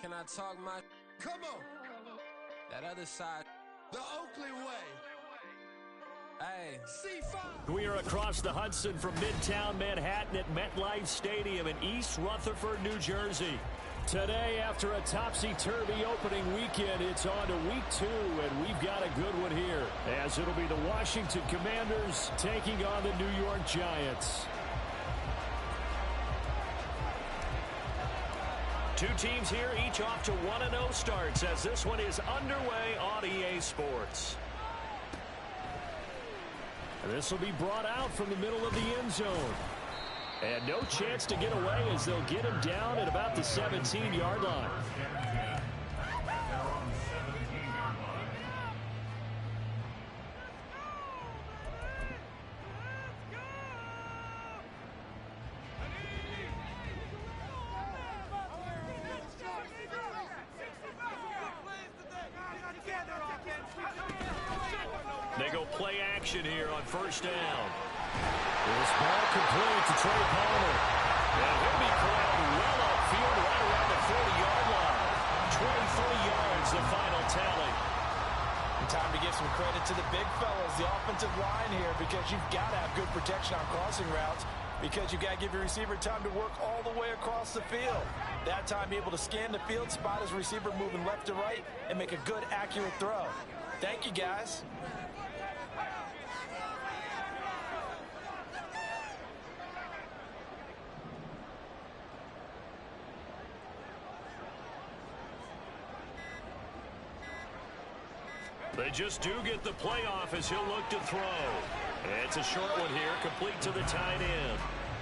Can I talk my? Come on. That other side. The Oakley way. Hey. C5. We are across the Hudson from Midtown Manhattan at MetLife Stadium in East Rutherford, New Jersey. Today, after a topsy-turvy opening weekend, it's on to week 2, and we've got a good one here, as it'll be the Washington Commanders taking on the New York Giants. Two teams here, each off to 1-0 starts, as this one is underway on EA Sports. And this will be brought out from the middle of the end zone. And no chance to get away as they'll get him down at about the 17-yard line. They go play action here on first down. This ball complete to Trey Palmer. And he'll be corralled well upfield right around the 40-yard line. 23 yards, the final tally. And time to give some credit to the big fellas, the offensive line here, because you've got to have good protection on crossing routes, because you've got to give your receiver time to work all the way across the field. That time, be able to scan the field, spot his receiver moving left to right, and make a good, accurate throw. Thank you, guys. They just do get the playoff as he'll look to throw. It's a short one here, complete to the tight end.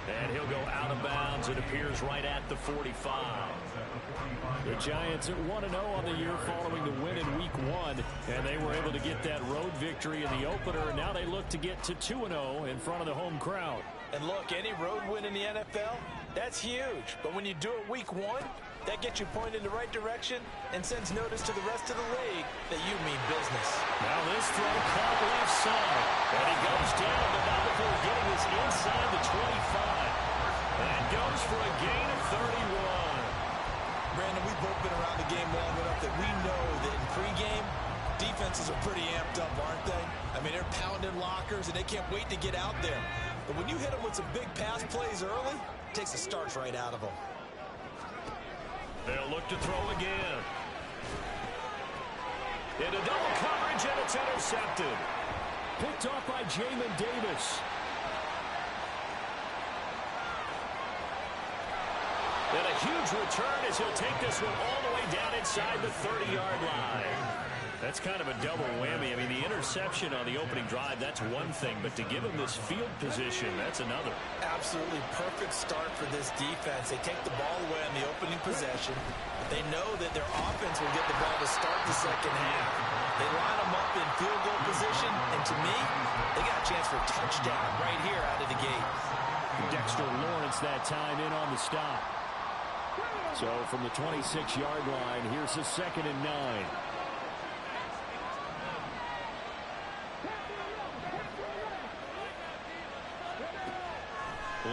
And he'll go out of bounds. It appears right at the 45. The Giants at 1-0 on the year following the win in Week 1. And they were able to get that road victory in the opener. And now they look to get to 2-0 in front of the home crowd. And look, any road win in the NFL, that's huge. But when you do it Week 1, that gets you pointed in the right direction and sends notice to the rest of the league that you mean business. Now this throw caught left side. And he goes down, but not before getting this inside the 25. And goes for a gain of 31. Brandon, we've both been around the game long enough that we know that in pregame, defenses are pretty amped up, aren't they? I mean, they're pounding lockers, and they can't wait to get out there. But when you hit them with some big pass plays early, it takes the starch right out of them. They'll look to throw again. Into double coverage, and it's intercepted. Picked off by Jamin Davis. And a huge return as he'll take this one all the way down inside the 30-yard line. That's kind of a double whammy. I mean, the interception on the opening drive, that's one thing. But to give him this field position, that's another. Absolutely perfect start for this defense. They take the ball away on the opening possession. They know that their offense will get the ball to start the second half. They line them up in field goal position. And to me, they got a chance for a touchdown right here out of the gate. Dexter Lawrence that time in on the stop. So from the 26-yard line, here's a 2nd and 9.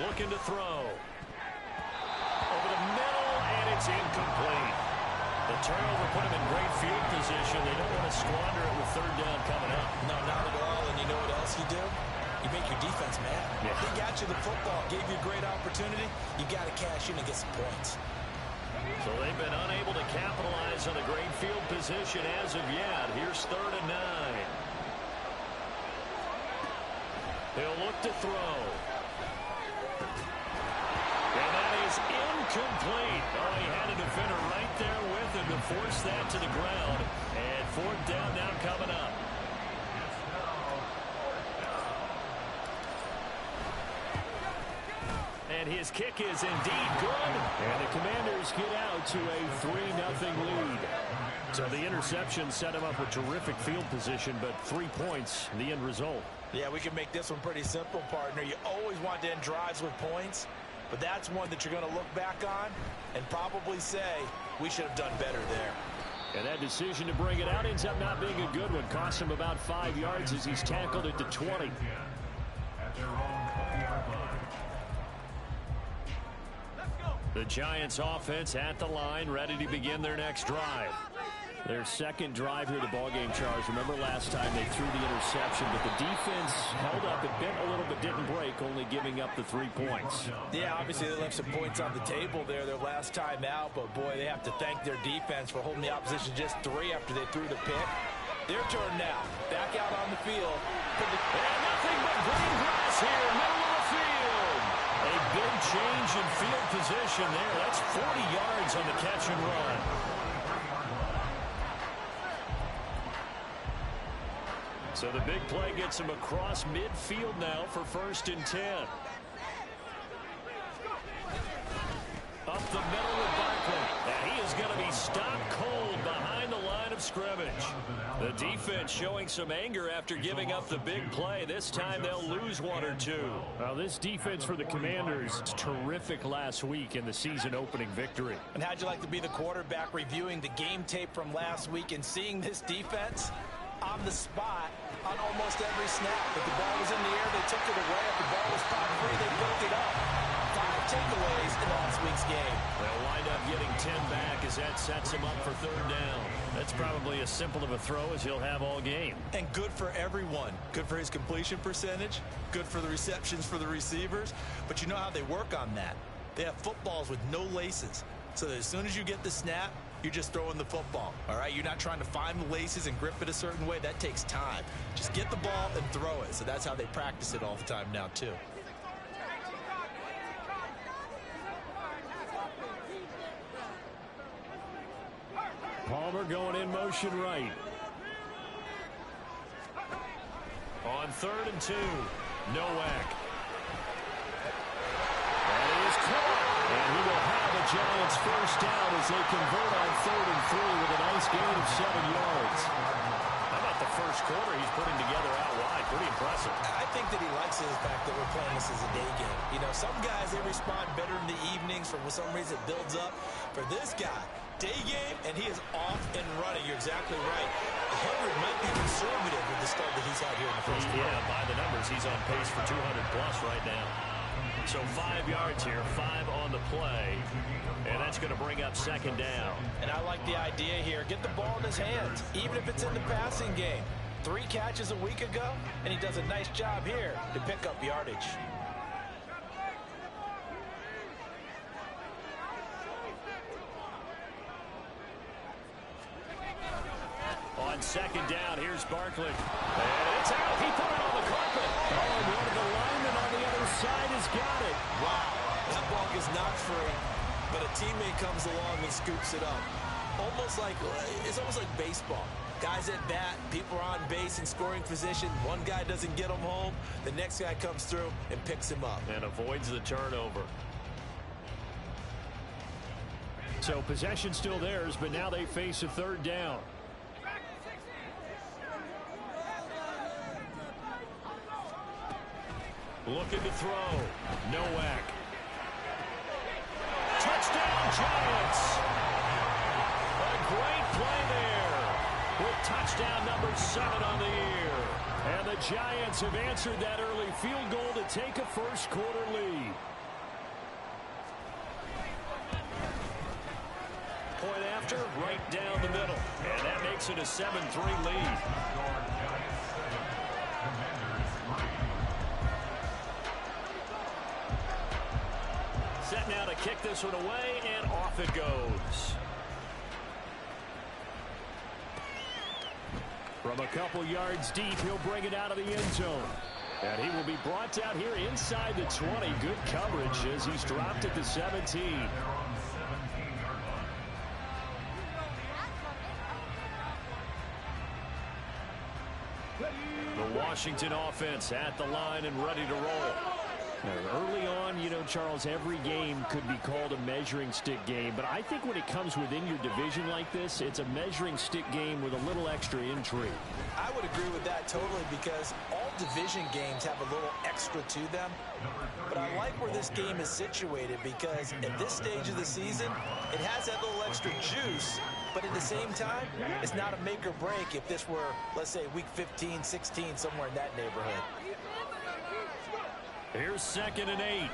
Looking to throw. Over the middle, and it's incomplete. The turnover put him in great field position. They don't want to squander it with 3rd down coming up. No, not at all. And you know what else you do? You make your defense mad. Yeah. They got you the football, gave you a great opportunity. You got to cash in and get some points. So they've been unable to capitalize on a great field position as of yet. Here's 3rd and 9. He'll look to throw. And that is incomplete. Oh, he had a defender right there with him to force that to the ground. And 4th down now coming up. And his kick is indeed good. And the Commanders get out to a 3-0 lead. So the interception set him up with terrific field position, but 3 points, the end result. Yeah, we can make this one pretty simple, partner. You always want to end drives with points, but that's one that you're going to look back on and probably say, we should have done better there. And that decision to bring it out ends up not being a good one. Cost him about 5 yards as he's tackled at the 20. Let's go. The Giants offense at the line, ready to begin their next drive. Their second drive here, the ballgame, Charles. Remember last time they threw the interception, but the defense held up. It bent a little but didn't break, only giving up the 3 points. Yeah, obviously they left some points on the table there their last time out, but boy, they have to thank their defense for holding the opposition just 3 after they threw the pick. Their turn now. Back out on the field. And nothing but green grass here, middle of the field. A big change in field position there. That's 40 yards on the catch and run. So the big play gets him across midfield now for 1st and 10. Up the middle with Barkley. And he is going to be stopped cold behind the line of scrimmage. The defense showing some anger after giving up the big play. This time they'll lose 1 or 2. Well, this defense for the Commanders is terrific last week in the season opening victory. And how'd you like to be the quarterback reviewing the game tape from last week and seeing this defense on the spot on almost every snap? If the ball was in the air, they took it away. If the ball was spot free, they built it up. 5 takeaways in last week's game. They'll wind up getting 10 back as that sets him up for 3rd down. That's probably as simple of a throw as he'll have all game. And good for everyone. Good for his completion percentage. Good for the receptions for the receivers. But you know how they work on that. They have footballs with no laces. So that as soon as you get the snap, you're just throwing the football. All right, you're not trying to find the laces and grip it a certain way. That takes time. Just get the ball and throw it. So that's how they practice it all the time now, too. Palmer going in motion right. On 3rd and 2, Nowak. And he is caught. And he will have the Giants 1st down as they convert on 3rd and 3 with a nice gain of 7 yards. How about the first quarter he's putting together out wide? Pretty impressive. I think that he likes the fact that we're playing this as a day game. You know, some guys, they respond better in the evenings. For some reason, it builds up. For this guy, day game, and he is off and running. You're exactly right. 100 might be conservative with the start that he's had here in the first quarter. Yeah, by the numbers, he's on pace for 200 plus right now. So 5 yards here, 5 on the play, and that's going to bring up 2nd down. And I like the idea here. Get the ball in his hands, even if it's in the passing game. 3 catches a week ago, and he does a nice job here to pick up yardage. On 2nd down, here's Barkley. And it's out. He put it on the carpet. Oh, and one of the linemen on the other side has got it. Wow, that ball is not free, but a teammate comes along and scoops it up. It's almost like baseball. Guys at bat, people are on base in scoring position. One guy doesn't get him home. The next guy comes through and picks him up. And avoids the turnover. So possession still theirs, but now they face a 3rd down. Looking to throw. Nowak. Touchdown, Giants. A great play there. With touchdown number 7 on the year. And the Giants have answered that early field goal to take a 1st quarter lead. Point after, right down the middle. And that makes it a 7-3 lead. Set now to kick this one away, and off it goes. From a couple yards deep, he'll bring it out of the end zone. And he will be brought down here inside the 20. Good coverage as he's dropped at the 17. The Washington offense at the line and ready to roll. Early on, you know, Charles, every game could be called a measuring stick game. But I think when it comes within your division like this, it's a measuring stick game with a little extra intrigue. I would agree with that totally because all division games have a little extra to them. But I like where this game is situated because at this stage of the season, it has that little extra juice. But at the same time, it's not a make or break if this were, let's say, week 15, 16, somewhere in that neighborhood. Here's 2nd and 8.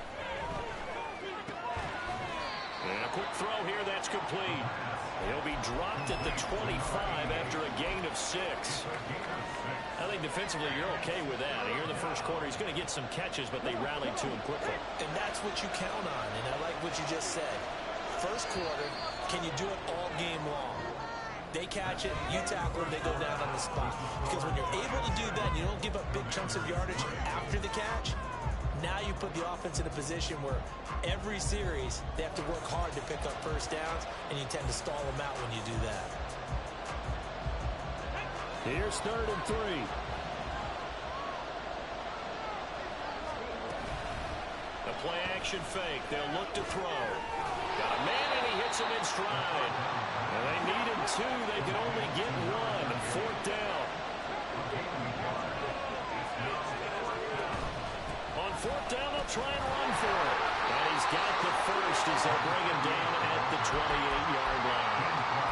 And a quick throw here, that's complete. He'll be dropped at the 25 after a gain of 6. I think defensively you're okay with that. Here in the first quarter, he's going to get some catches, but they rallied to him quickly. And that's what you count on, and I like what you just said. First quarter, can you do it all game long? They catch it, you tackle them, they go down on the spot. Because when you're able to do that, you don't give up big chunks of yardage after the catch. Now you put the offense in a position where every series they have to work hard to pick up first downs, and you tend to stall them out when you do that. Here's 3rd and 3. The play action fake. They'll look to throw. Got a man, and he hits him in stride. And they needed 2. They could only get 1. 4th down. On 4th down, they'll try and run for it. And he's got the first as they bring him down at the 28-yard line.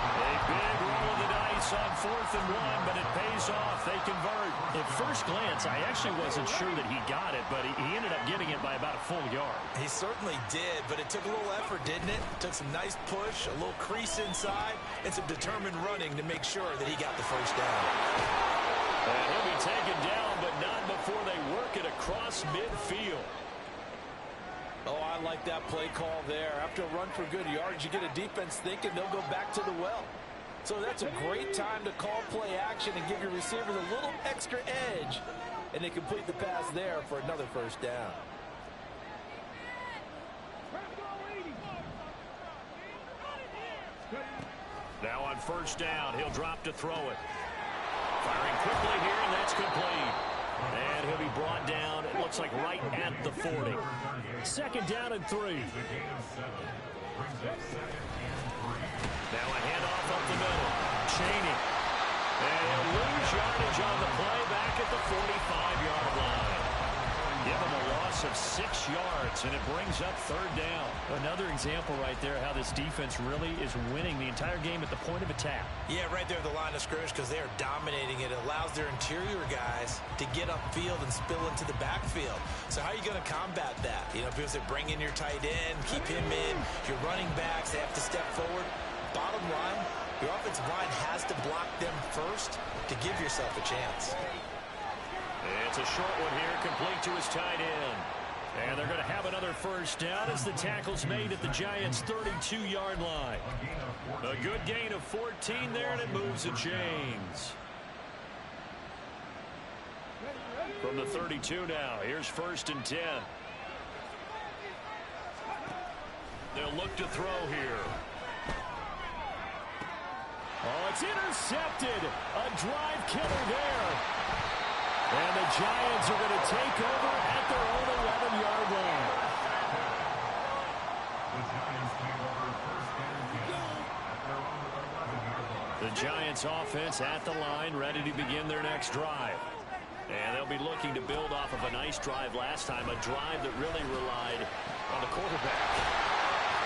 A big roll of the dice on 4th and 1, but it pays off. They convert. At first glance, I actually wasn't sure that he got it, but he ended up getting it by about a full yard. He certainly did, but it took a little effort, didn't it? Took some nice push, a little crease inside, and some determined running to make sure that he got the first down. And he'll be taken down, but not before they work it across midfield. Oh, I like that play call there. After a run for good yards, you get a defense thinking they'll go back to the well. So that's a great time to call play action and give your receivers a little extra edge. And they complete the pass there for another first down. Now on 1st down, he'll drop to throw it. Firing quickly here, and that's complete. And he'll be brought down, it looks like right at the 40. 2nd down and 3. Now a handoff up the middle. Chaney. And he'll lose yardage on the play back at the 45-yard line. Give him a loss of 6 yards, and it brings up 3rd down. Another example right there how this defense really is winning the entire game at the point of attack. Yeah, right there at the line of scrimmage because they are dominating it. It allows their interior guys to get upfield and spill into the backfield. So how are you going to combat that? You know, people say bring in your tight end, keep him in. Your running backs, they have to step forward. Bottom line, your offensive line has to block them first to give yourself a chance. It's a short one here, complete to his tight end. And they're going to have another first down as the tackle's made at the Giants' 32-yard line. A good gain of 14 there, and it moves the chains. From the 32 now, here's 1st and 10. They'll look to throw here. Oh, it's intercepted. A drive killer there. And the Giants are going to take over at their own 11-yard line. The Giants offense at the line, ready to begin their next drive. And they'll be looking to build off of a nice drive last time, a drive that really relied on the quarterback.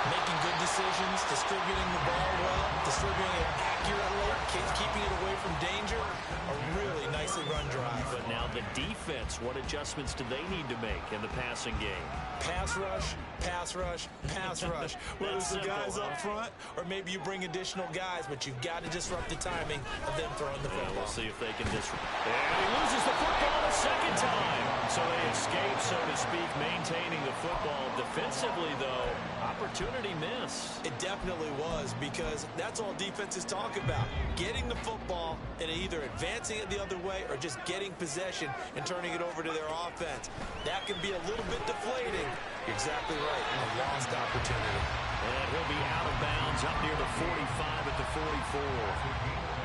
Making good decisions, distributing the ball well, distributing it accurately, keeping it away from danger. A really nicely run drive. But now the defense, what adjustments do they need to make in the passing game? Pass rush, pass rush, pass rush. Whether it's the guys up front or maybe you bring additional guys, but you've got to disrupt the timing of them throwing the football. We'll see if they can disrupt. And he loses the football a second time. So they escape, so to speak, maintaining the football. Defensively, though, opportunity miss. It definitely was, because that's all defenses talk about. Getting the football and either advancing it the other way or just getting possession and turning it over to their offense. That can be a little bit deflating. You're exactly right. A lost opportunity. And he'll be out of bounds up near the 45 at the 44.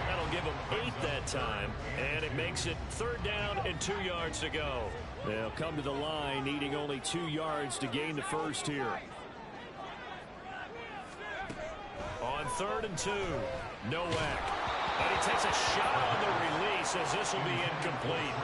That'll give him 8 that time, and it makes it 3rd down and 2 yards to go. They'll come to the line, needing only 2 yards to gain the first here. On 3rd and 2, Nowak. And he takes a shot on the release as this will be incomplete.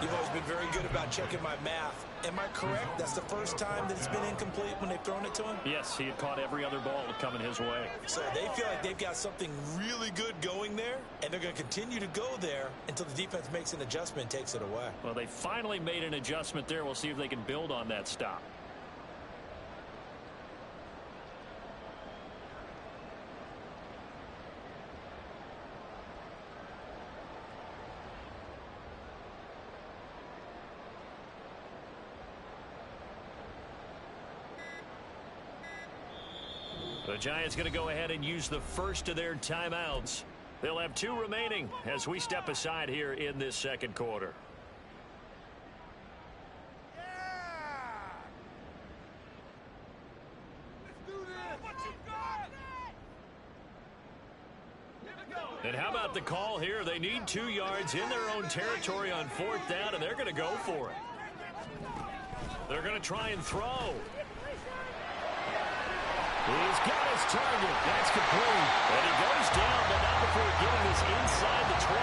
You've always been very good about checking my math. Am I correct? That's the first time that it's been incomplete when they've thrown it to him? Yes, he had caught every other ball coming his way. So they feel like they've got something really good going there, and they're going to continue to go there until the defense makes an adjustment and takes it away. Well, they finally made an adjustment there. We'll see if they can build on that stop. The Giants going to go ahead and use the first of their timeouts. They'll have 2 remaining as we step aside here in this second quarter. And how about the call here? They need 2 yards in their own territory on 4th down, and they're going to go for it. They're going to try and throw. He's got his target. That's complete. And he goes down, but not before getting this inside the 25.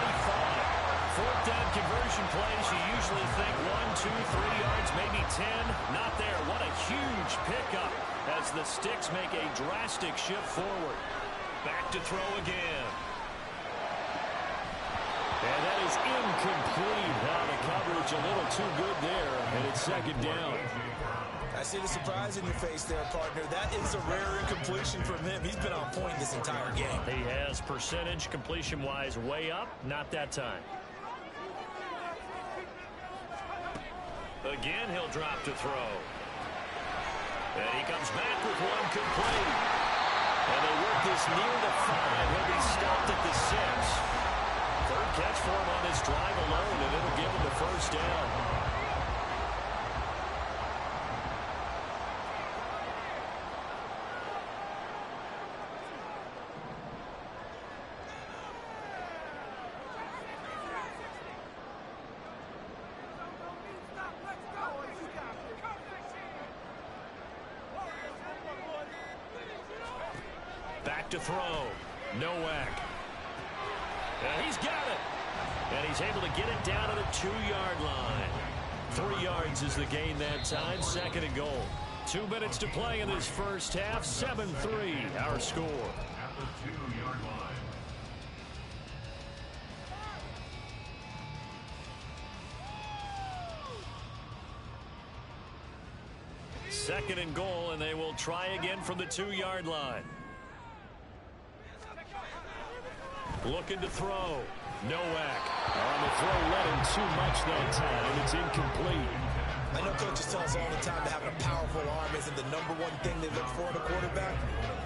4th down conversion plays, you usually think 1, 2, 3 yards, maybe 10. Not there. What a huge pickup as the Sticks make a drastic shift forward. Back to throw again. And that is incomplete. Now the coverage a little too good there, and it's 2nd down. I see the surprise in your face there, partner. That is a rare incompletion from him. He's been on point this entire game. He has percentage completion-wise way up. Not that time. Again, he'll drop to throw. And he comes back with one complete. And they work this near the 5. He'll be stopped at the 6. 3rd catch for him on this drive alone, and it'll give him the 1st down. Back to throw. Nowak. And he's got it. And he's able to get it down to the 2-yard line. 3 yards is the gain that time. 2nd and goal. 2 minutes to play in this first half. 7-3 our score. At the 2-yard line. Second and goal, and they will try again from the 2-yard line. Looking to throw. Nowak. On the throw, let him too much that time. It's incomplete. I know coaches tell us all the time that having a powerful arm isn't the #1 thing they look for in a quarterback.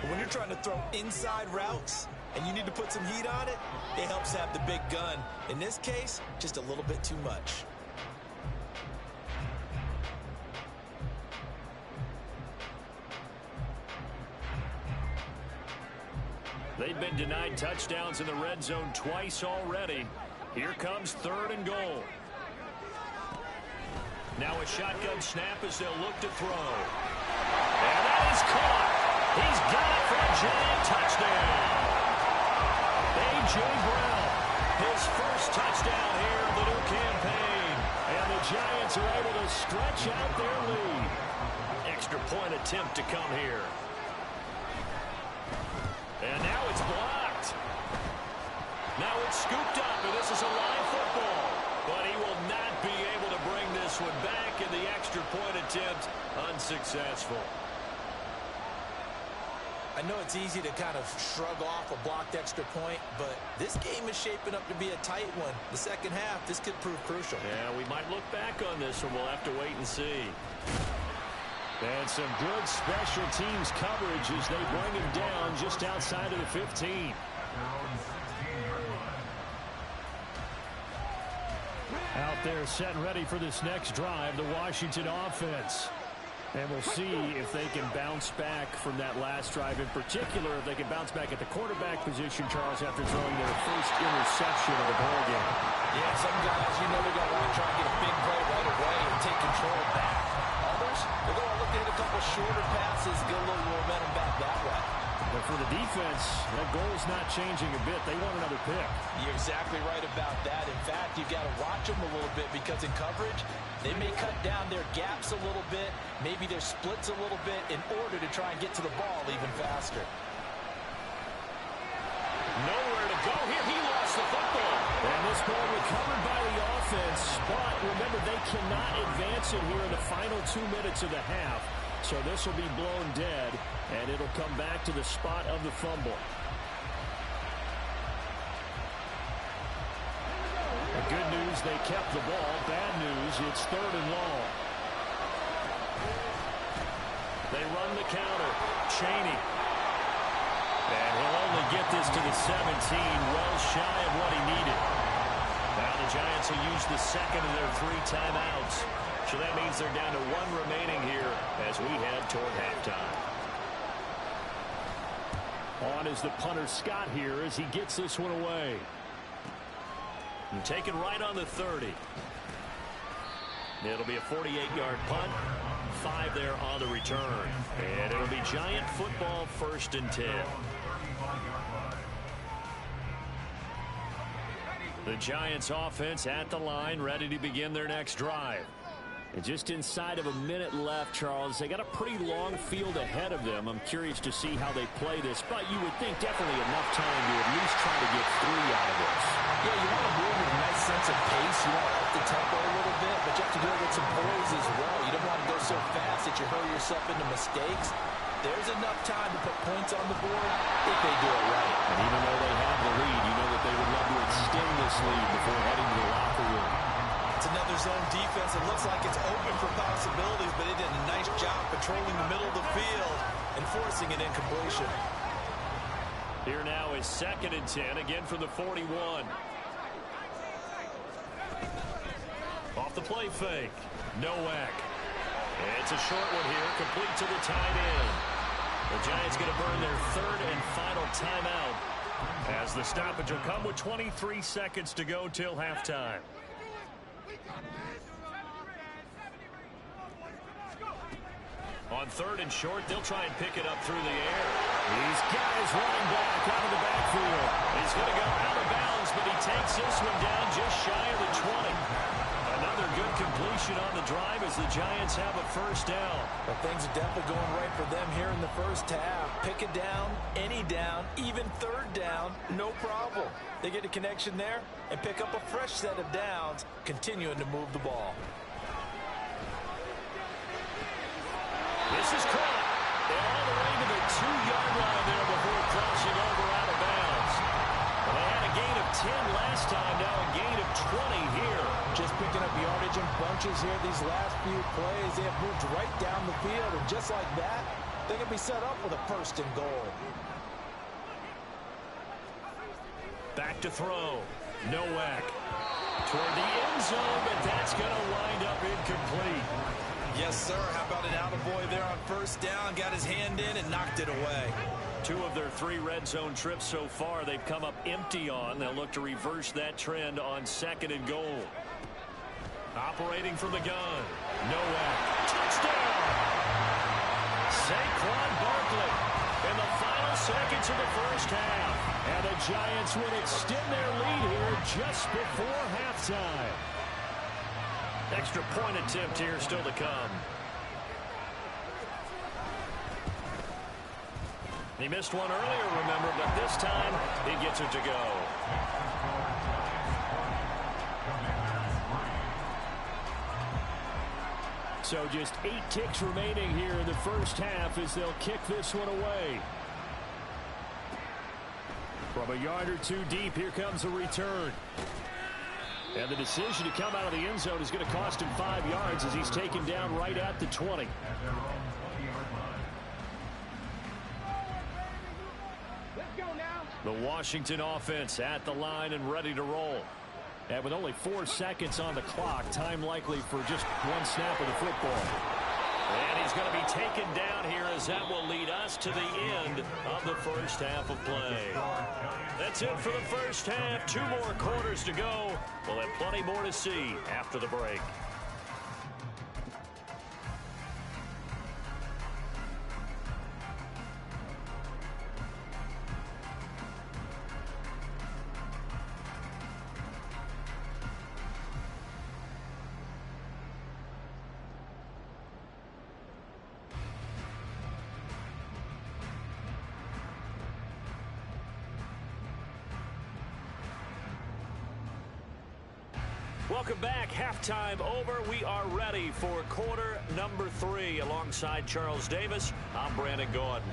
But when you're trying to throw inside routes and you need to put some heat on it, it helps to have the big gun. In this case, just a little bit too much. They've been denied touchdowns in the red zone twice already. Here comes 3rd and goal. Now a shotgun snap as they'll look to throw. And that is caught. He's got it for a giant touchdown. A.J. Brown, his first touchdown here of the new campaign. And the Giants are able to stretch out their lead. Extra point attempt to come here. And now it's blocked. Now it's scooped up, and this is a live football. But he will not be able to bring this one back, and the extra point attempt unsuccessful. I know it's easy to kind of shrug off a blocked extra point, but this game is shaping up to be a tight one. The second half, this could prove crucial. Yeah, we might look back on this one. We'll have to wait and see. And some good special teams coverage as they bring him down just outside of the 15. Out there set and ready for this next drive, the Washington offense. And we'll see if they can bounce back from that last drive. In particular, if they can bounce back at the quarterback position, Charles, after throwing their first interception of the ballgame. Yeah, some guys, you know they're going to want to try and get a big play right away and take control back. Others, they're going to look to hit a couple shorter passes, get a little momentum back that way. But for the defense, that goal is not changing a bit. They want another pick. You're exactly right about that. In fact, you've got to watch them a little bit because in coverage, they may cut down their gaps a little bit, maybe their splits a little bit in order to try and get to the ball even faster. Nowhere to go here. He lost the football. And this ball recovered by the offense. But remember, they cannot advance it here in the final 2 minutes of the half. So this will be blown dead, and it'll come back to the spot of the fumble. The good news, they kept the ball. Bad news, it's 3rd and long. They run the counter. Chaney. And he'll only get this to the 17, well shy of what he needed. Now the Giants will use the second of their 3 timeouts. So that means they're down to 1 remaining here as we head toward halftime. On is the punter Scott here as he gets this one away. And taken right on the 30. It'll be a 48-yard punt. 5 there on the return. And it'll be Giant football, 1st and 10. The Giants offense at the line, ready to begin their next drive. And just inside of a minute left, Charles. They got a pretty long field ahead of them. I'm curious to see how they play this, but you would think definitely enough time to at least try to get 3 out of this. Yeah, you want to move with a nice sense of pace. You want to up the tempo a little bit, but you have to do it with some poise as well. You don't want to go so fast that you hurry yourself into mistakes. There's enough time to put points on the board if they do it right. And even though they have the lead, you know that they would love to extend this lead before heading to the locker room. It's another zone defense. It looks like it's open for possibilities, but they did a nice job patrolling the middle of the field and forcing an incompletion. Here now is 2nd and 10, again from the 41. Off the play fake. Nowak. It's a short one here, complete to the tight end. The Giants going to burn their 3rd and final timeout as the stoppage will come with 23 seconds to go till halftime. On 3rd and short, they'll try and pick it up through the air. These guys running back out of the backfield. He's going to go out of bounds, but he takes this one down just shy of the 20. Another good completion on the drive as the Giants have a 1st down. But things are definitely going right for them here in the 1st half. Pick it down, any down, even 3rd down, no problem. They get a connection there and pick up a fresh set of downs, continuing to move the ball. This is caught. They're all the way to the 2-yard line there before crossing over out of bounds. Well, they had a gain of 10 last time, now a gain of 20 here. Just picking up yardage in bunches here these last few plays. They have moved right down the field, and just like that, they can be set up with a 1st and goal. Back to throw. Nowak. Toward the end zone, but that's going to wind up incomplete. Yes, sir. How about an attaboy there on 1st down? Got his hand in and knocked it away. 2 of their 3 red zone trips so far they've come up empty on. They'll look to reverse that trend on 2nd and goal. Operating from the gun. Nowak. Touchdown! Saquon Barkley in the final seconds of the 1st half. And the Giants would extend their lead here just before halftime. Extra point attempt here still to come. He missed one earlier, remember, but this time he gets it to go. So just 8 ticks remaining here in the 1st half as they'll kick this one away. From a yard or 2 deep, here comes a return. And the decision to come out of the end zone is going to cost him 5 yards as he's taken down right at the 20. The Washington offense at the line and ready to roll. And with only 4 seconds on the clock, time likely for just 1 snap of the football. And he's going to be taken down here as that will lead us to the end of the 1st half of play. That's it for the 1st half. 2 more quarters to go. We'll have plenty more to see after the break. Welcome back. Halftime over. We are ready for quarter number 3. Alongside Charles Davis, I'm Brandon Gordon.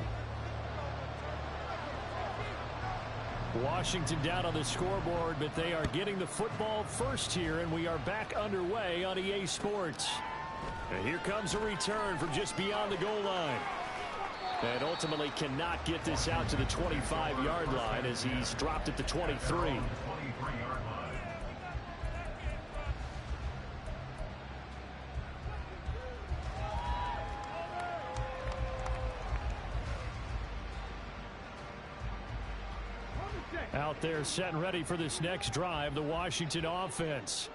Washington down on the scoreboard, but they are getting the football first here, and we are back underway on EA Sports. And here comes a return from just beyond the goal line. And ultimately cannot get this out to the 25-yard line as he's dropped at the 23. Out there set and ready for this next drive, the Washington offense.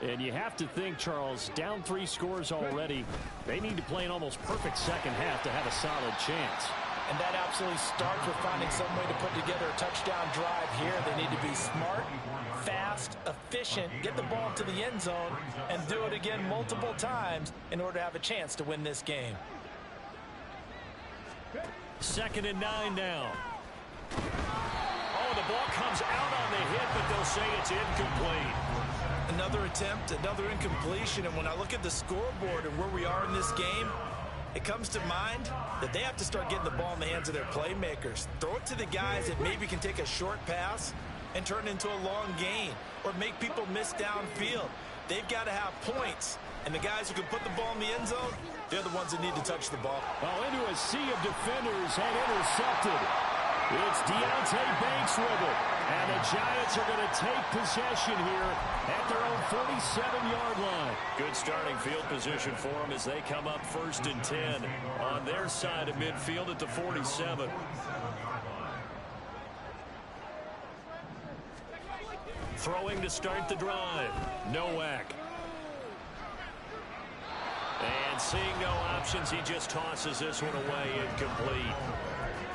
And you have to think, Charles, down 3 scores already. They need to play an almost perfect second half to have a solid chance. And that absolutely starts with finding some way to put together a touchdown drive here. They need to be smart, fast, efficient, get the ball to the end zone, and do it again multiple times in order to have a chance to win this game. 2nd and 9 now. Oh, the ball comes out on the hit, but they'll say it's incomplete. Another attempt, another incompletion, and when I look at the scoreboard and where we are in this game, it comes to mind that they have to start getting the ball in the hands of their playmakers. Throw it to the guys that maybe can take a short pass and turn it into a long gain or make people miss downfield. They've got to have points, and the guys who can put the ball in the end zone, they're the ones that need to touch the ball. Oh, into a sea of defenders and intercepted. It's Deontay Banks with it. And the Giants are going to take possession here at their own 47-yard line. Good starting field position for them as they come up 1st and 10 on their side of midfield at the 47. Throwing to start the drive. Nowak. And seeing no options, he just tosses this one away incomplete.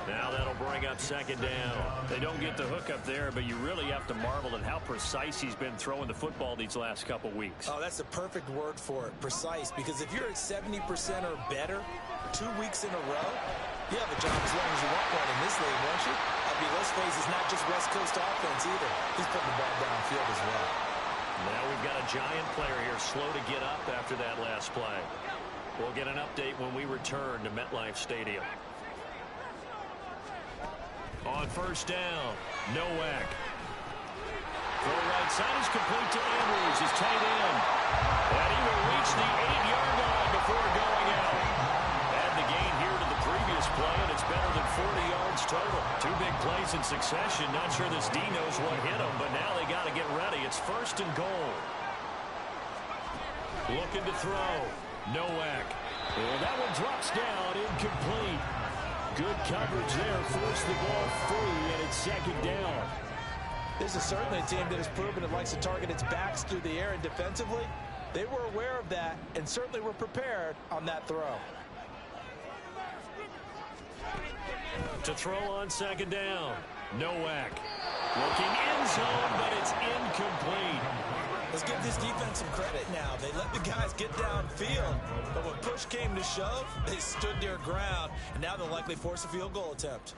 Now that'll bring up 2nd down. They don't get the hook up there, but you really have to marvel at how precise he's been throwing the football these last couple weeks. Oh, that's the perfect word for it, precise, because if you're at 70% or better 2 weeks in a row, you have a job as long as you want one in this league, won't you? I mean, let's face it's not just West Coast offense either. He's putting the ball downfield as well. Now we've got a Giant player here slow to get up after that last play. We'll get an update when we return to MetLife Stadium. On 1st down, Nowak. Throw right side is complete to Andrews, his tight end. And he will reach the 8-yard line before going out. Add the gain here to the previous play, and it's better than 40 yards total. 2 big plays in succession. Not sure this D knows what hit him, but now they got to get ready. It's 1st and goal. Looking to throw. Nowak. And that one drops down, incomplete. Good coverage there, forced the ball free, and it's 2nd down. This is certainly a team that has proven it likes to target its backs through the air, and defensively, they were aware of that and certainly were prepared on that throw. To throw on 2nd down, Nowak. Looking end zone, but it's incomplete. Let's give this defense some credit now. They let the guys get downfield, but when push came to shove, they stood their ground, and now they'll likely force a field goal attempt.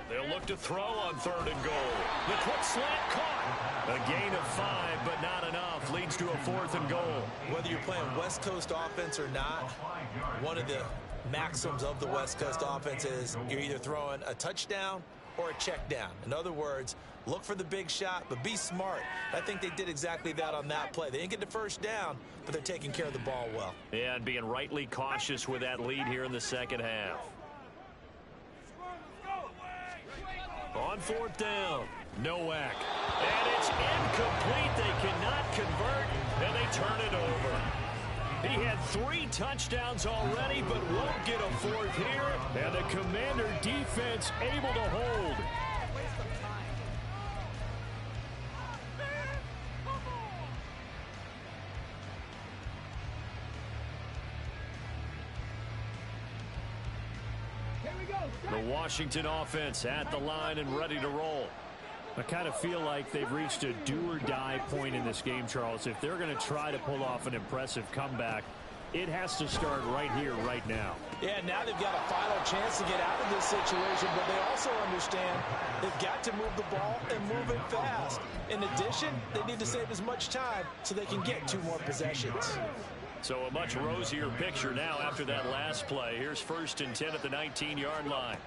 They'll look to throw on 3rd and goal. The quick slant caught. A gain of 5, but not enough. Leads to a 4th and goal. Whether you're playing West Coast offense or not, one of the maxims of the West Coast offense is you're either throwing a touchdown or a check down. In other words, look for the big shot, but be smart. I think they did exactly that on that play. They didn't get the 1st down, but they're taking care of the ball well. Yeah, and being rightly cautious with that lead here in the 2nd half. On 4th down, Nowak. And it's incomplete. They cannot convert, and they turn it over. He had 3 touchdowns already, but won't get a 4th here. And the Commander defense able to hold. The Washington offense at the line and ready to roll. I kind of feel like they've reached a do-or-die point in this game, Charles. If they're going to try to pull off an impressive comeback, it has to start right here, right now. Yeah, now they've got a final chance to get out of this situation, but they also understand they've got to move the ball and move it fast. In addition, they need to save as much time so they can get 2 more possessions. So a much rosier picture now after that last play. Here's 1st and 10 at the 19-yard line.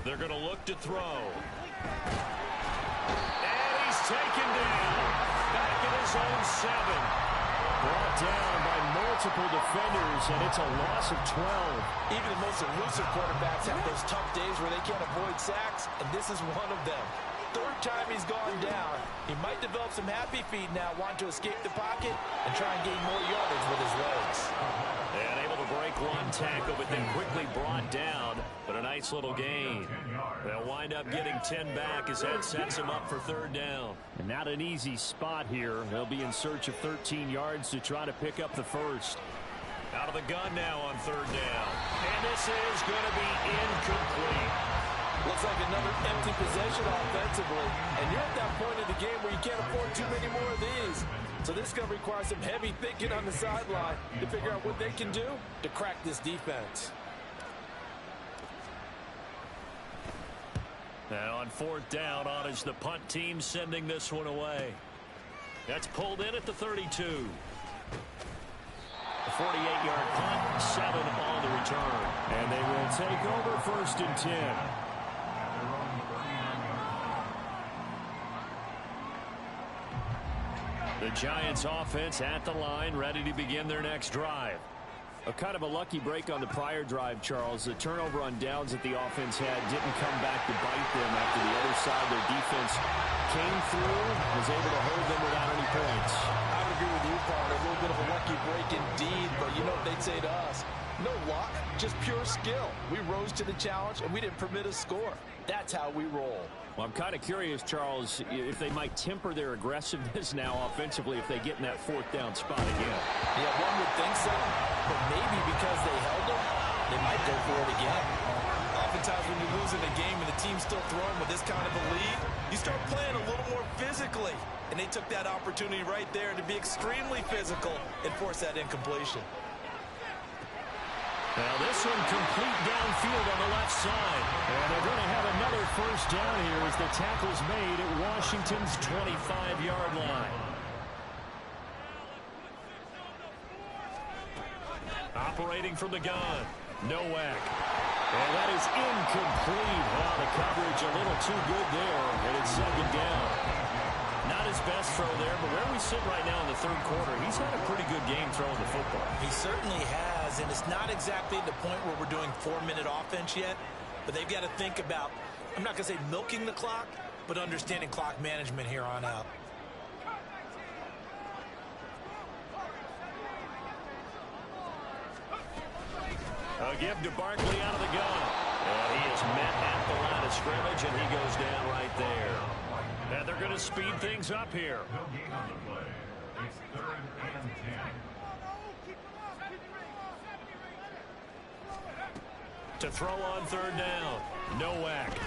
They're going to look to throw. And he's taken down. Back in his own 7. Brought down by multiple defenders, and it's a loss of 12. Even the most elusive quarterbacks have those tough days where they can't avoid sacks, and this is one of them. Third time he's gone down. He might develop some happy feet now, want to escape the pocket and try and gain more yardage with his legs. And able to break one tackle, but then quickly brought down. But a nice little gain. They'll wind up getting 10 back as that sets him up for third down. And not an easy spot here. They'll be in search of 13 yards to try to pick up the first. Out of the gun now on third down. And this is going to be incomplete. Looks like another empty possession offensively. And you're at that point in the game where you can't afford too many more of these. So this is going to require some heavy thinking on the sideline to figure out what they can do to crack this defense. And on fourth down, on is the punt team sending this one away. That's pulled in at the 32. A 48-yard punt, 7 on the return. And they will take over first and 10. The Giants offense at the line, ready to begin their next drive. A kind of a lucky break on the prior drive, Charles. The turnover on downs that the offense had didn't come back to bite them after the other side. Their defense came through, was able to hold them without any points. I would agree with you, partner. A little bit of a lucky break indeed, but you know what they'd say to us? No luck, just pure skill. We rose to the challenge, and we didn't permit a score. That's how we roll. Well, I'm kind of curious, Charles, if they might temper their aggressiveness now offensively if they get in that fourth down spot again. Yeah, one would think so, but maybe because they held them, they might go for it again. Oftentimes when you lose in a game and the team's still throwing with this kind of a lead, you start playing a little more physically. And they took that opportunity right there to be extremely physical and force that incompletion. Now this one complete downfield on the left side. And they're going to have another first down here as the tackle's made at Washington's 25-yard line. Operating from the gun, Nowak. And that is incomplete. Wow, the coverage a little too good there, and it's second down. Not his best throw there, but where we sit right now in the third quarter, he's had a pretty good game throwing the football. He certainly has, and it's not exactly the point where we're doing 4-minute offense yet, but they've got to think about, I'm not going to say milking the clock, but understanding clock management here on out. A give to Barkley out of the gun. And he is met at the line of scrimmage, and he goes down right there. And they're going to speed things up here. No gain on the play. It's 3rd and 10. To throw on third down, Nowak.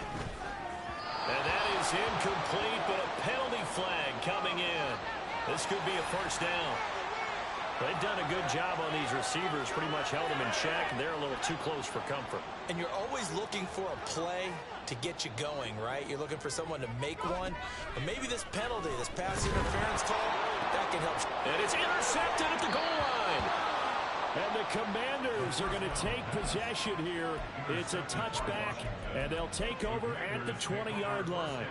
And that is incomplete, but a penalty flag coming in. This could be a first down. They've done a good job on these receivers, pretty much held them in check, and they're a little too close for comfort. And you're always looking for a play to get you going, right? You're looking for someone to make one. But maybe this penalty, this pass interference call, that can help. And it's intercepted at the goal line. And the Commanders are going to take possession here. It's a touchback, and they'll take over at the 20-yard line.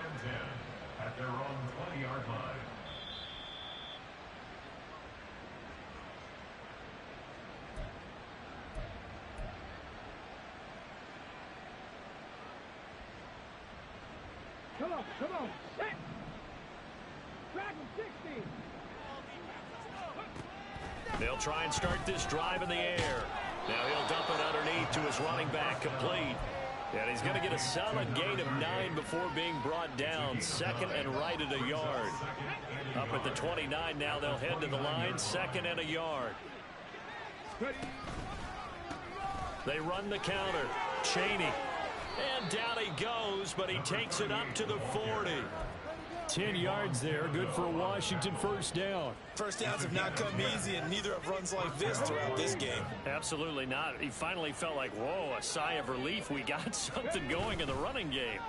At their own 20-yard line. Come on. Hit. Track him, 60. They'll try and start this drive in the air. Now he'll dump it underneath to his running back, complete. And he's going to get a solid gain of 9 before being brought down. Second and right at a yard. Up at the 29 now, they'll head to the line. Second and a yard. They run the counter. Chaney. And down he goes, but he takes it up to the 40. 10 yards there, good for a Washington first down. First downs have not come easy, and neither have runs like this throughout this game. Absolutely not. He finally felt like, whoa, a sigh of relief. We got something going in the running game.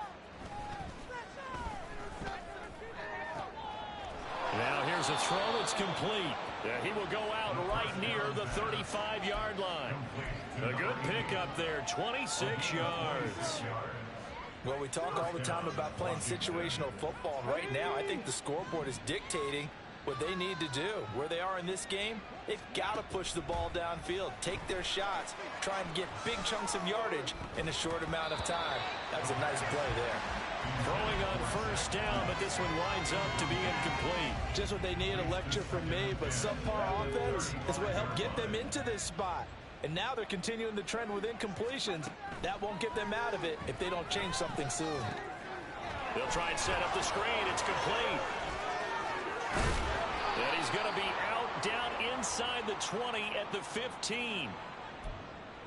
Now here's a throw that's complete. He will go out right near the 35-yard line. A good pickup there, 26 yards. Well, we talk all the time about playing situational football. And right now, I think the scoreboard is dictating what they need to do. Where they are in this game, they've got to push the ball downfield, take their shots, try and get big chunks of yardage in a short amount of time. That was a nice play there. Throwing on first down, but this one winds up to be incomplete. Just what they need, a lecture from me, but subpar offense is what helped get them into this spot. And now they're continuing the trend with incompletions. That won't get them out of it if they don't change something soon. They'll try and set up the screen. It's complete. And he's going to be out down inside the 20 at the 15.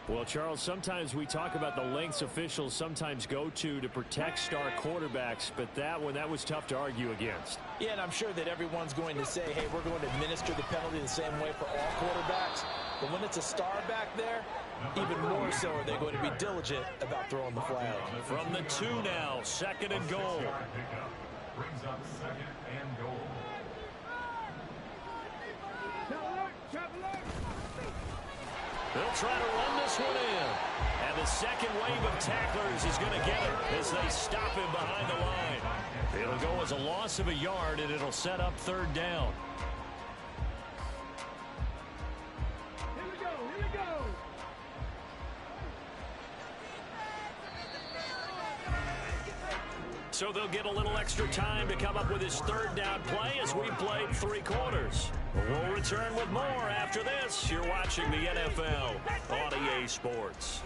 Well, Charles, sometimes we talk about the lengths officials sometimes go to protect star quarterbacks, but that one, that was tough to argue against. Yeah, and I'm sure that everyone's going to say, hey, we're going to administer the penalty the same way for all quarterbacks. But when it's a star back there, even more so are they going to be diligent about throwing the flag. From the 2 now, 2nd and goal. Brings up 2nd and goal. They'll try to run this one in. And the second wave of tacklers is going to get him as they stop him behind the line. It'll go as a loss of a yard, and it'll set up 3rd down. So they'll get a little extra time to come up with his 3rd down play as we played 3 quarters. We'll return with more after this. You're watching the NFL on EA Sports.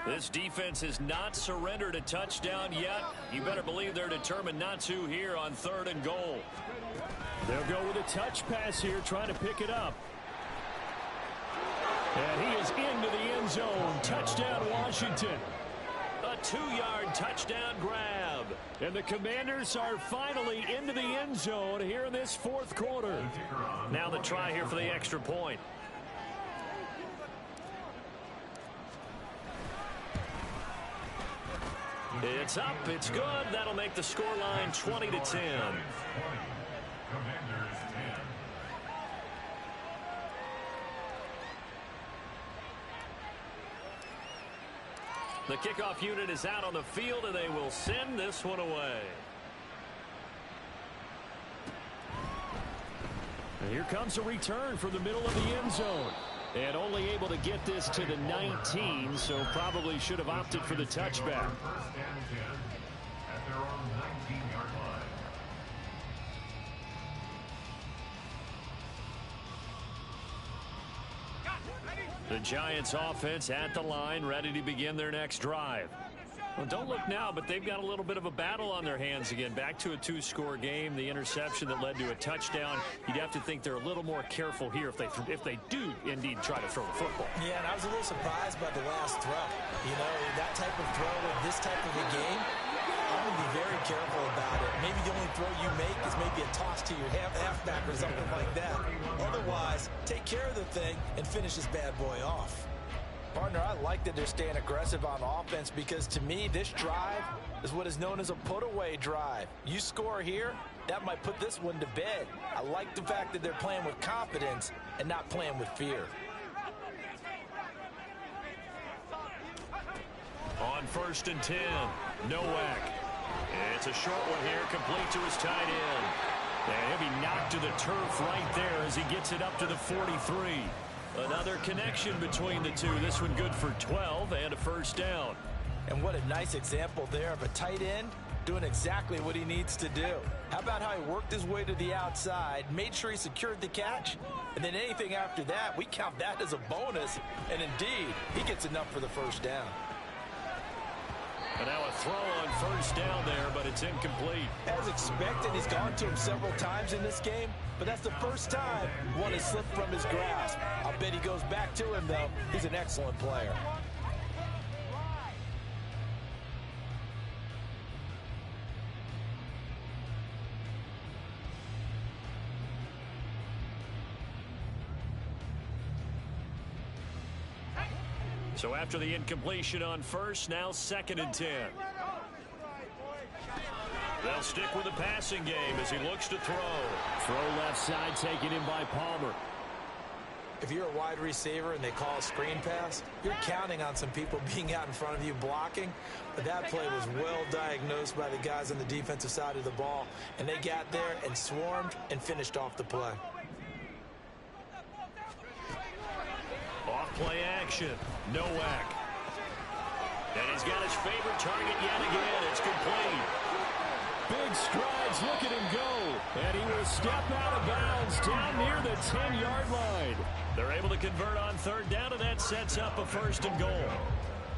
This defense has not surrendered a touchdown yet. You better believe they're determined not to here on 3rd and goal. They'll go with a touch pass here, trying to pick it up. And he is into the end zone. Touchdown, Washington. A 2-yard touchdown grab. And the Commanders are finally into the end zone here in this 4th quarter. Now the try here for the extra point. It's up. It's good. That'll make the scoreline 20-10. The kickoff unit is out on the field, and they will send this one away. And here comes a return from the middle of the end zone. And only able to get this to the 19, so probably should have opted for the touchback. First and 10 at their own 19-yard line. The Giants offense at the line, ready to begin their next drive. Well, don't look now, but they've got a little bit of a battle on their hands again. Back to a 2-score game. The interception that led to a touchdown. You'd have to think they're a little more careful here if they do indeed try to throw the football. Yeah, and I was a little surprised by the last throw. You know, that type of throw in this type of a game, I'm going to be very careful about it. Maybe the only throw you make is maybe a toss to your halfback or something like that. Otherwise, take care of the thing and finish this bad boy off. Partner, I like that they're staying aggressive on offense because, to me, this drive is what is known as a put-away drive. You score here, that might put this one to bed. I like the fact that they're playing with confidence and not playing with fear. On 1st and 10, Nowak. It's a short one here, complete to his tight end. And he'll be knocked to the turf right there as he gets it up to the 43. Another connection between the two. This one good for 12 and a 1st down. And what a nice example there of a tight end doing exactly what he needs to do. How about how he worked his way to the outside, made sure he secured the catch, and then anything after that, we count that as a bonus. And indeed, he gets enough for the 1st down. And now a throw on 1st down there, but it's incomplete. As expected, he's gone to him several times in this game, but that's the first time one has slipped from his grasp. I'll bet he goes back to him, though. He's an excellent player. So after the incompletion on 1st, now 2nd and 10. They'll stick with the passing game as he looks to throw. Throw left side taken in by Palmer. If you're a wide receiver and they call a screen pass, you're counting on some people being out in front of you blocking. But that play was well diagnosed by the guys on the defensive side of the ball, and they got there and swarmed and finished off the play. Off play action. Nowak. And he's got his favorite target yet again. It's complete. Big strides. Look at him go. And he will step out of bounds down near the 10-yard line. They're able to convert on third down, and that sets up a 1st and goal.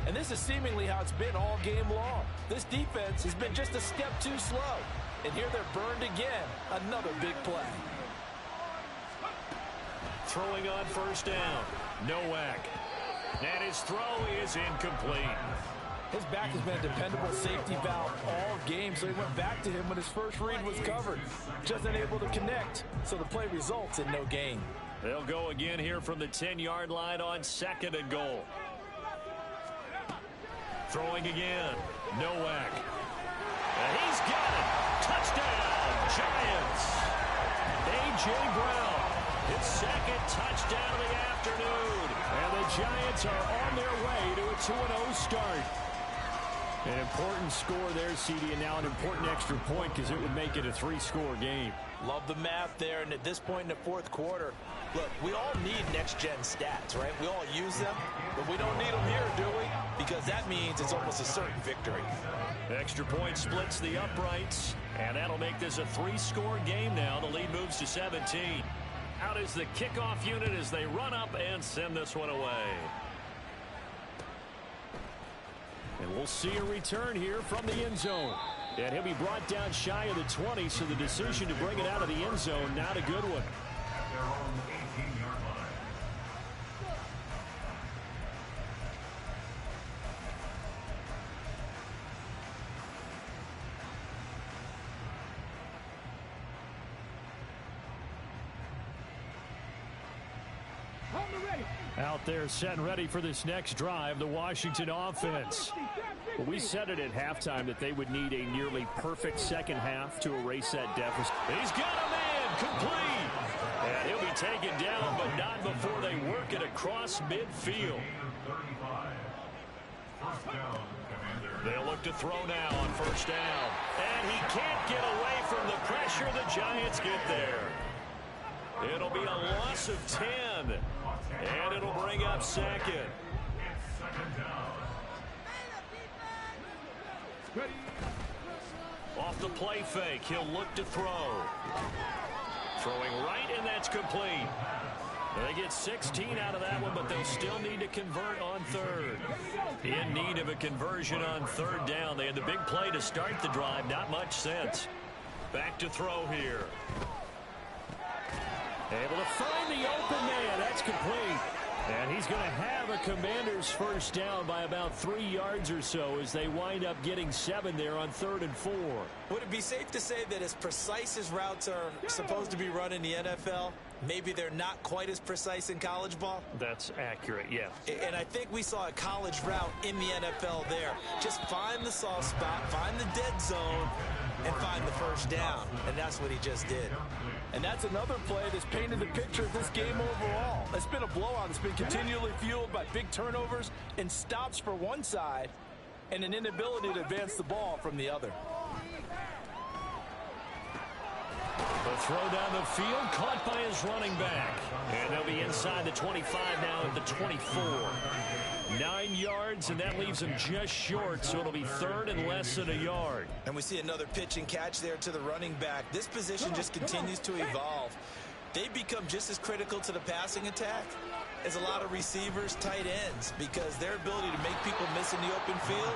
And this is seemingly how it's been all game long. This defense has been just a step too slow. And here they're burned again. Another big play. Throwing on 1st down. Nowak. And his throw is incomplete. His back has been a dependable safety valve all game, so he went back to him when his first read was covered. Just unable to connect, so the play results in no gain. They'll go again here from the 10-yard line on 2nd and goal. Throwing again. Nowak. And he's got it. Touchdown, Giants. A.J. Brown, his 2nd touchdown of the afternoon. And the Giants are on their way to a 2-0 start. An important score there, CD, and now an important extra point because it would make it a 3-score game. Love the math there, and at this point in the 4th quarter, look, we all need next-gen stats, right? We all use them, but we don't need them here, do we? Because that means it's almost a certain victory. Extra point splits the uprights, and that'll make this a 3-score game now. The lead moves to 17. Out is the kickoff unit as they run up and send this one away. And we'll see a return here from the end zone. And he'll be brought down shy of the 20, so the decision to bring it out of the end zone, not a good one. At their own 18-yard line. Out there set and ready for this next drive, the Washington offense. Well, we said it at halftime that they would need a nearly perfect second half to erase that deficit. He's got a man complete. And he'll be taken down, but not before they work it across midfield. They'll look to throw now on 1st down. And he can't get away from the pressure. The Giants get there. It'll be a loss of 10. And it'll bring up 2nd. Off the play fake, he'll look to throw. Throwing right, and that's complete. They get 16 out of that one, but they'll still need to convert on 3rd. In need of a conversion on 3rd down. They had the big play to start the drive. Not much sense. Back to throw here. Able to find the open man. That's complete. And he's going to have a Commanders 1st down by about 3 yards or so as they wind up getting 7 there on 3rd and 4. Would it be safe to say that as precise as routes are supposed to be run in the NFL, maybe they're not quite as precise in college ball? That's accurate, yeah. And I think we saw a college route in the NFL there. Just find the soft spot, find the dead zone, and find the 1st down. And that's what he just did. And that's another play that's painted the picture of this game overall. It's been a blowout. It's been continually fueled by big turnovers and stops for one side and an inability to advance the ball from the other. The throw down the field, caught by his running back. And they'll be inside the 25 now at the 24. 9 yards, and that leaves him just short, so it'll be 3rd and less than a yard. And we see another pitch and catch there to the running back. This position just continues to evolve. They become just as critical to the passing attack as a lot of receivers, tight ends, because their ability to make people miss in the open field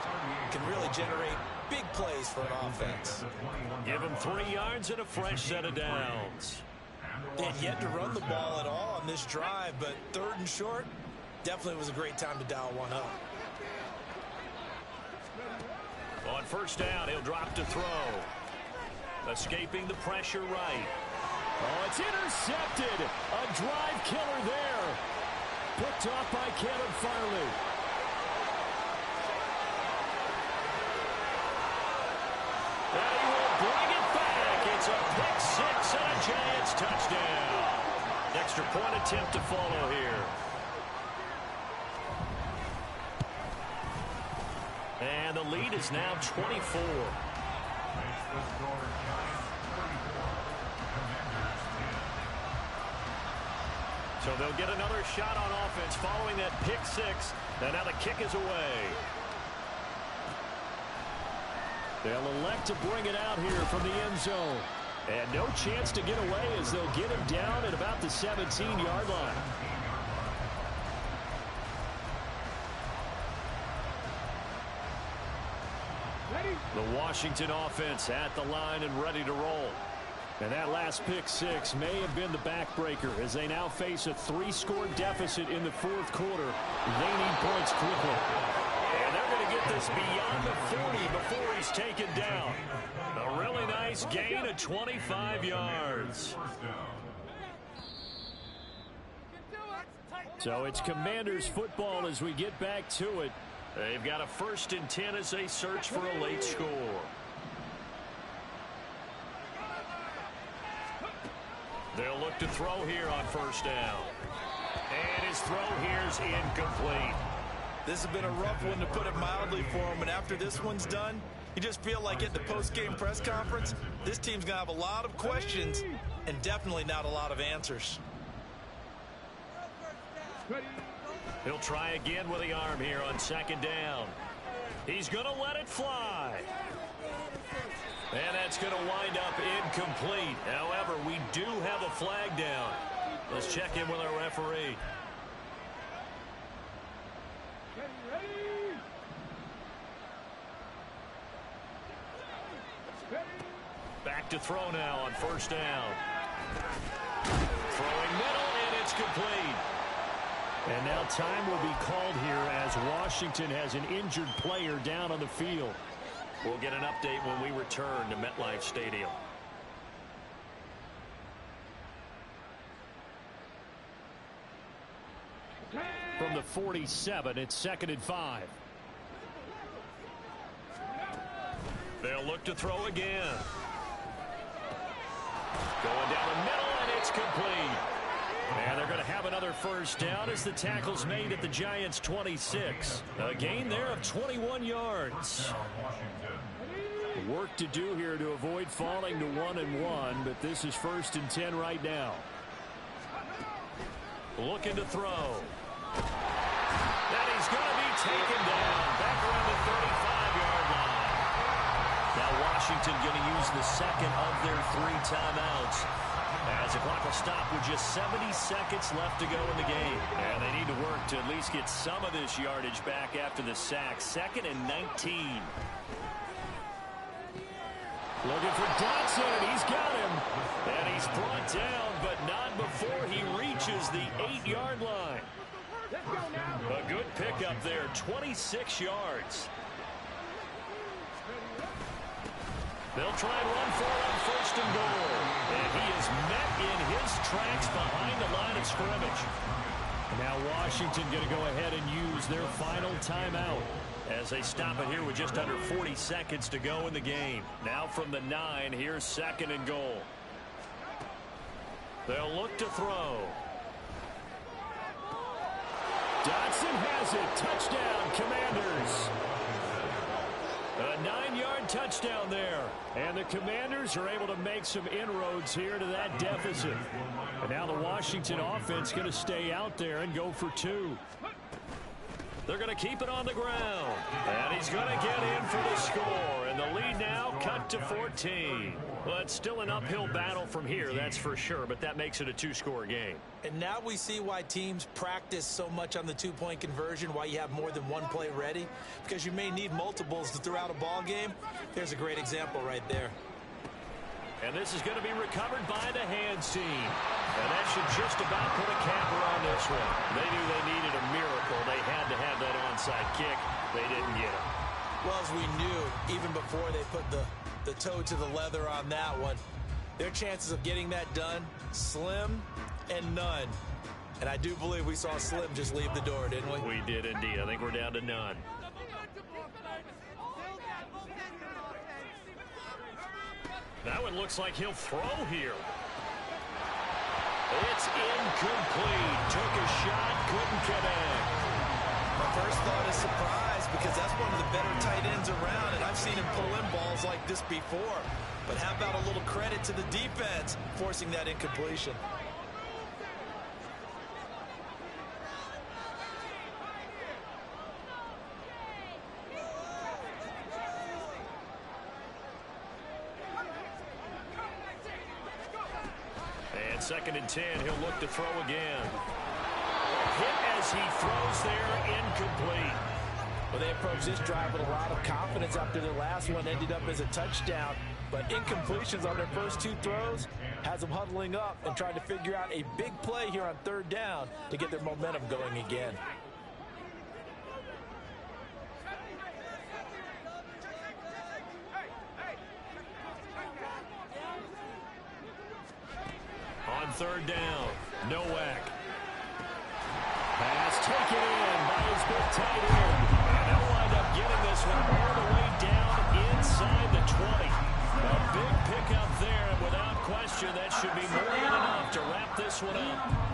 can really generate big plays for an offense. Give him 3 yards and a fresh set of downs. They had yet to run the ball at all on this drive, but 3rd and short, definitely was a great time to dial one up. On 1st down, he'll drop to throw. Escaping the pressure right. Oh, it's intercepted. A drive killer there. Picked off by Caleb Farley. And he will bring it back. It's a pick 6 and a Giants touchdown. Extra point attempt to follow here. And the lead is now 24. So they'll get another shot on offense following that pick six. And now the kick is away. They'll elect to bring it out here from the end zone. And no chance to get away as they'll get him down at about the 17-yard line. The Washington offense at the line and ready to roll. And that last pick six may have been the backbreaker as they now face a 3-score deficit in the fourth quarter. They need points quickly. And they're going to get this beyond the 40 before he's taken down. A really nice gain of 25 yards. So it's Commanders football as we get back to it. They've got a 1st and 10 as they search for a late score. They'll look to throw here on 1st down. And his throw here is incomplete. This has been a rough one, to put it mildly, for him. And after this one's done, you just feel like at the post-game press conference, this team's going to have a lot of questions and definitely not a lot of answers. He'll try again with the arm here on 2nd down. He's going to let it fly. And that's going to wind up incomplete. However, we do have a flag down. Let's check in with our referee. Back to throw now on 1st down. Throwing middle, and it's complete. And now time will be called here as Washington has an injured player down on the field. We'll get an update when we return to MetLife Stadium. From the 47, it's 2nd and 5. They'll look to throw again. Going down the middle, and it's complete. And they're going to have another 1st down as the tackle's made at the Giants' 26. A gain there of 21 yards. Work to do here to avoid falling to 1-1, but this is 1st and 10 right now. Looking to throw. And he's going to be taken down back around the 35-yard line. Now Washington going to use the 2nd of their 3 timeouts, as the clock will stop with just 70 seconds left to go in the game. And they need to work to at least get some of this yardage back after the sack. 2nd and 19. Looking for Dotson. He's got him. And he's brought down, but not before he reaches the 8-yard line. A good pickup there, 26 yards. They'll try and run for it on 1st and goal. And he is met in his tracks behind the line of scrimmage. Now Washington going to go ahead and use their final timeout, as they stop it here with just under 40 seconds to go in the game. Now from the 9, here's 2nd and goal. They'll look to throw. Dotson has it. Touchdown, Commanders. A 9-yard touchdown there. And the Commanders are able to make some inroads here to that deficit. And now the Washington offense going to stay out there and go for 2. They're going to keep it on the ground. And he's going to get in for the score. And the lead now cut to 14. Well, it's still an uphill battle from here, that's for sure. But that makes it a 2-score game. And now we see why teams practice so much on the 2-point conversion, why you have more than one play ready. Because you may need multiples to throw out a ball game. There's a great example right there. And this is going to be recovered by the hands team. And that should just about put a capper on this one. They knew they needed a miracle. They had to have that onside kick. They didn't get it. Well, as we knew, even before they put the toe to the leather on that one, their chances of getting that done, slim and none. And I do believe we saw Slim just leave the door, didn't we? We did indeed. I think we're down to none. That one looks like he'll throw here. It's incomplete. Took a shot, couldn't connect. My first thought is surprise because that's one of the better tight ends around, and I've seen him pull in balls like this before. But how about a little credit to the defense forcing that incompletion? And 2nd and 10, he'll look to throw again. Hit as he throws there, incomplete. Well, they approached this drive with a lot of confidence after their last one ended up as a touchdown. But incompletions on their first 2 throws has them huddling up and trying to figure out a big play here on 3rd down to get their momentum going again. On 3rd down, Nowak. Pass taken in by his big tight end. And they'll wind up getting this one all the way down inside the 20. A big pickup there, and without question, that should be more than enough to wrap this one up.